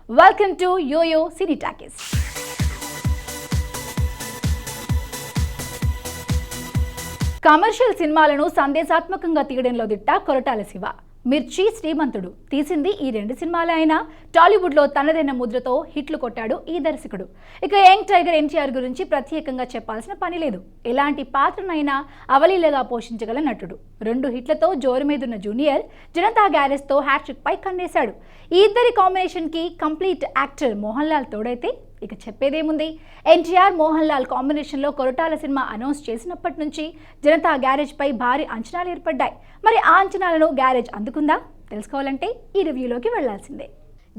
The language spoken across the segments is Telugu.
Welcome to yoyo cine talkies. Commercial సినిమాలను సందేశాత్మకంగా తీయడంలో దిట్ట కొరటాల శివ. మిర్చి, శ్రీమంతుడు తీసింది ఈ రెండు సినిమాలే అయినా టాలీవుడ్లో తనదైన ముద్రతో హిట్లు కొట్టాడు ఈ దర్శకుడు. ఇక యంగ్ టైగర్ ఎన్టీఆర్ గురించి ప్రత్యేకంగా చెప్పాల్సిన పని లేదు. ఎలాంటి పాత్రనైనా అవలీలగా పోషించగల నటుడు. 2 హిట్లతో జోరు మీదున్న జూనియర్ జనతా గ్యారేజ్తో హ్యాట్రిక్ పై కన్నేశాడు. ఈ ఇద్దరి కాంబినేషన్కి కంప్లీట్ యాక్టర్ మోహన్ లాల్ తోడైతే ఇక చెప్పేదేముంది. ఎన్టీఆర్, మోహన్ లాల్ కాంబినేషన్లో కొరటాల సినిమా అనౌన్స్ చేసినప్పటి నుంచి జనతా గ్యారేజ్ పై భారీ అంచనాలు ఏర్పడ్డాయి. మరి ఆ అంచనాలను గ్యారేజ్ అందుకుందా? తెలుసుకోవాలంటే ఈ రివ్యూలోకి వెళ్లాల్సిందే.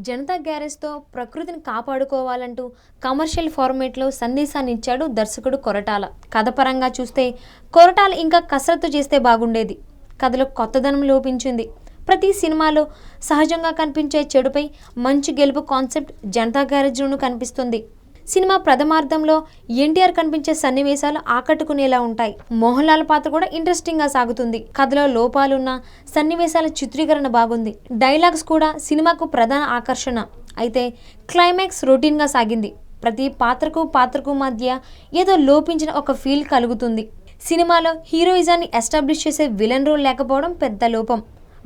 జనతా గ్యారేజ్తో ప్రకృతిని కాపాడుకోవాలంటూ కమర్షియల్ ఫార్మేట్లో సందేశాన్ని ఇచ్చాడు దర్శకుడు కొరటాల. కథపరంగా చూస్తే కొరటాల ఇంకా కసరత్తు చేస్తే బాగుండేది. కథలో కొత్తదనం లోపించింది. ప్రతి సినిమాలో సహజంగా కనిపించే చెడుపై మంచి గెలుపు కాన్సెప్ట్ జనతా గ్యారేజ్లోనూ కనిపిస్తుంది. సినిమా ప్రథమార్థంలో ఎన్టీఆర్ కనిపించే సన్నివేశాలు ఆకట్టుకునేలా ఉంటాయి. మోహన్ లాల్ పాత్ర కూడా ఇంట్రెస్టింగ్గా సాగుతుంది. కథలో లోపాలున్న సన్నివేశాల చిత్రీకరణ బాగుంది. డైలాగ్స్ కూడా సినిమాకు ప్రధాన ఆకర్షణ. అయితే క్లైమాక్స్ రొటీన్గా సాగింది. ప్రతి పాత్రకు మధ్య ఏదో లోపించిన ఒక ఫీల్ కలుగుతుంది. సినిమాలో హీరోయిజాన్ని ఎస్టాబ్లిష్ చేసే విలన్ రోల్ లేకపోవడం పెద్ద లోపం.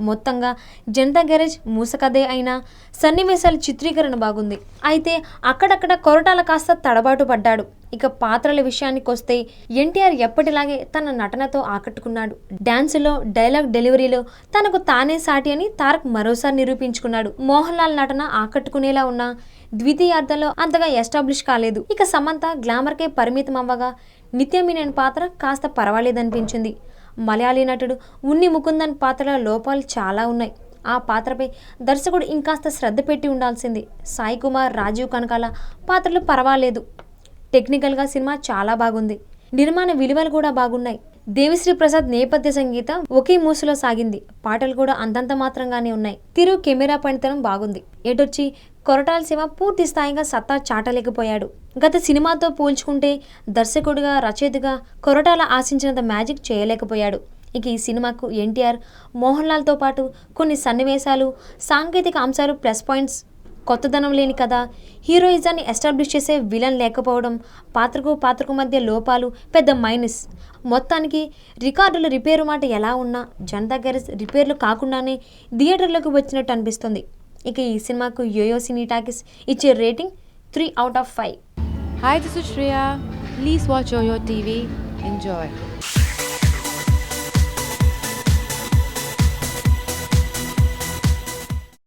మొత్తంగా జనతా గ్యారేజ్ మూసకథే అయినా సన్నివేశాల చిత్రీకరణ బాగుంది. అయితే అక్కడక్కడ కొరటాల కాస్త తడబాటు పడ్డాడు. ఇక పాత్రల విషయానికి వస్తే ఎన్టీఆర్ ఎప్పటిలాగే తన నటనతో ఆకట్టుకున్నాడు. డాన్సులో, డైలాగ్ డెలివరీలో తనకు తానే సాటి అని తారక్ మరోసారి నిరూపించుకున్నాడు. మోహన్ లాల్ నటన ఆకట్టుకునేలా ఉన్న ద్వితీయార్థంలో అంతగా ఎస్టాబ్లిష్ కాలేదు. ఇక సమంత గ్లామర్కే పరిమితం అవ్వగా నిత్యమీనన్ పాత్ర కాస్త పర్వాలేదనిపించింది. మలయాళీ నటుడు ఉన్ని ముకుందన్ పాత్రల లోపాలు చాలా ఉన్నాయి. ఆ పాత్రపై దర్శకుడు ఇంకాస్త శ్రద్ధ పెట్టి ఉండాల్సింది. సాయి కుమార్, రాజీవ్ కనకాల పాత్రలు పర్వాలేదు. టెక్నికల్గా సినిమా చాలా బాగుంది. నిర్మాణ విలువలు కూడా బాగున్నాయి. దేవిశ్రీ ప్రసాద్ నేపథ్య సంగీతం ఒకే మూసులో సాగింది. పాటలు కూడా అంతంత మాత్రంగానే ఉన్నాయి. తిరు కెమెరా పనితనం బాగుంది. ఎటొచ్చి కొరటాల శివ పూర్తి స్థాయిగా సత్తా చాటలేకపోయాడు. గత సినిమాతో పోల్చుకుంటే దర్శకుడిగా, రచయితగా కొరటాల ఆశించినంత మ్యాజిక్ చేయలేకపోయాడు. ఇక ఈ సినిమాకు ఎన్టీఆర్, మోహన్ లాల్తో పాటు కొన్ని సన్నివేశాలు, సాంకేతిక అంశాలు ప్లస్ పాయింట్స్. కొత్తదనం లేని కథ, హీరోయిజాన్ని ఎస్టాబ్లిష్ చేసే విలన్ లేకపోవడం, పాత్రకు మధ్య లోపాలు పెద్ద మైనస్. మొత్తానికి రికార్డుల రిపేరు మాట ఎలా ఉన్నా జనతా గ్యారేజ్ రిపేర్లు కాకుండానే థియేటర్లకు వచ్చినట్టు అనిపిస్తుంది. ఇక ఈ సినిమాకు యోయో సినీ టాకీస్ ఇచ్చే rating 3 out of 5. Hi, this is Shreya. Please watch Yoyo TV. Enjoy.